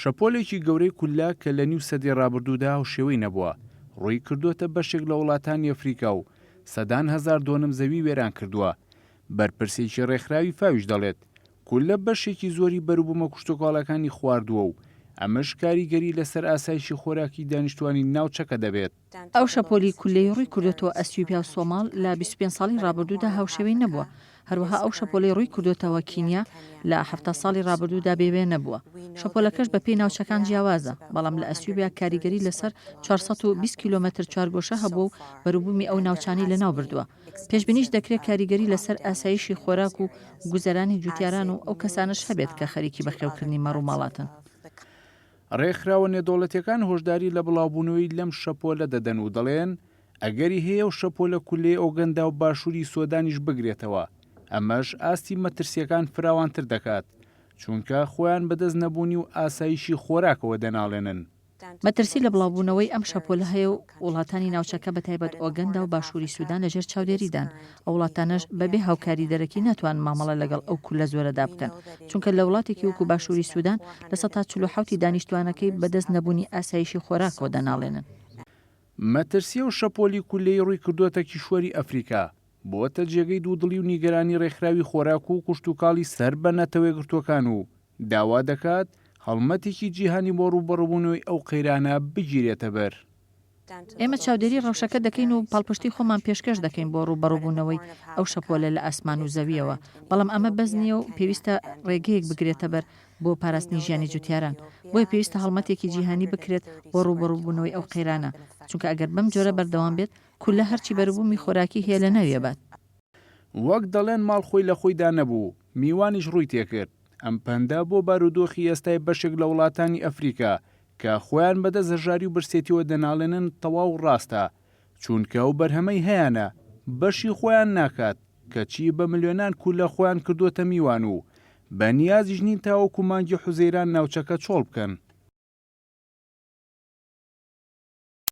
شەپۆلێکی گەورەی کوللە کە لە نیو سەدەی ڕابردوودا و شێوەی نەبووە ڕووی کردوتە بەشێک لە وڵاتانی ئەفریکا و سەدان هەزار دۆنم زەوی وێران کردووە. بەرپرسێکی ڕێکخراوی فاویش دەڵێت کوللە بەشێکی زۆری بەروبوومە کشتوکاڵەکانی خواردووە و ئەمەش کاریگەری لەسەر ئاسایشی خۆراکی دانیشتوانی ناوچەکە دەبێت. ئەو شەپۆلی کوللەی ڕووی کردوتەوە ئەثیۆپیا و سۆماڵ لە 25 ساڵی ڕابردوودا هاوشێوەی نەبووە. هەروەها ئەو شەپۆلەی ڕووی کردوتەوە کینیا لە 70 ساڵی ڕابردوودا بێوێ نەبووە. شەپۆلەکەش بە پێی ناوچەکان جیاوازە، بەڵام لە ئەثیۆپیا کاریگەری لەسەر 420 کیلۆمەتر چوارگۆشە هەبوو و بەروبوومی ئەو ناوچانەی لەناو بردووە. پێشبینیش دەکرێت کاریگەری لەسەر ئاسایشی خۆراک و گوزەرانی جوتیاران و ئەو کەسانش هەبێت کە خەریکی بەخێوکردنی مەڕووماڵاتن. ڕێکخراوە نێودەوڵەتیەکان هۆشداری لە بڵاوبوونەوەی لەم شەپۆلە دەدەن و دەڵێن ئەگەری هەیە و شەپۆلە کوللەی ئۆگەندا و باشووری سۆدانیش بگرێتەوە، ئەمەش ئاستی مەترسیەکان فراوانتر دەکات چونکە خۆیان بەدەست نەبوونی و ئاسایشی خۆراکەوە دەناڵێنن. مەترسی لە بڵاوبوونەوەی ئەم شەپۆلە هەیە و وڵاتانی ناوچەکە بەتایبەت ئۆگەندا و باشووری سوودان لەژێر چاودێریدان. ئەو وڵاتانەش بەبێ هاوکاری دەرەکی ناتوان مامەڵە لەگەڵ ئەو کوللە زۆرەدا بکەن، چونکە لە وڵاتێکی وەکو باشووری سوودان لە 147 دانیشتوانەکەی بەدەست نەبوونی ئاسایشی خۆراکەوە دەناڵێنن. مەترسیە و شەپۆلی کوللەی ڕووی کردوتە کیشوەری ئەفریکا بۆتە جێگەی دوودڵی و نیگەرانی ڕێکخراوی خۆراک و کشتوکاڵی سەر بە نەتەوەیەگرتوەکان و داوا دەکات هەڵمەتێکی جیهانی بۆ ڕووبەڕووبوونەوەی ئەو قەیرانە بگیرێتە بەر. ئێمە چاودێری ڕەوشەکە دەکەین و پاڵپشتی خۆمان پێشکەش دەکەین بۆ ڕووبەڕووبوونەوەی ئەو شەپۆلە لە ئاسمان و زەویەوە، بەڵام ئەمە بەس نییە و پێویستە ڕێگەیەک بگرێتە بەر بۆ پاراستنی ژیانی جوتیاران. بۆیە پێویستە هەڵمەتێکی جیهانی بکرێت بۆ ڕووبەڕووبوونەوەی ئەو قەیرانە، چونکە ئەگەر بەم جۆرە بەردەوام بێت کوللە هەرچی بەروبوومی خۆراکی هەیە لە ناوێ بات. وەک دەڵێن ماڵ خۆی لە خۆیدا نەبوو، میوانیش ڕووی تێکرد. ئەم پەندە بۆ بارودۆخی ئێستای بەشێک لە وڵاتانی ئەفریکا کە خۆیان بەدەست هەژاری و برسێتیەوە دەناڵێنن تەواو ڕاستە، چونکە ئەو بەرهەمەی هەیەە بەشی خۆیان ناکات کەچی بە ملیۆنان کوللە خۆیان کردوتە میوان و بە نیازیش نین تاوەکو مانگی حوزەیران ناوچەکە چۆڵ بکەن.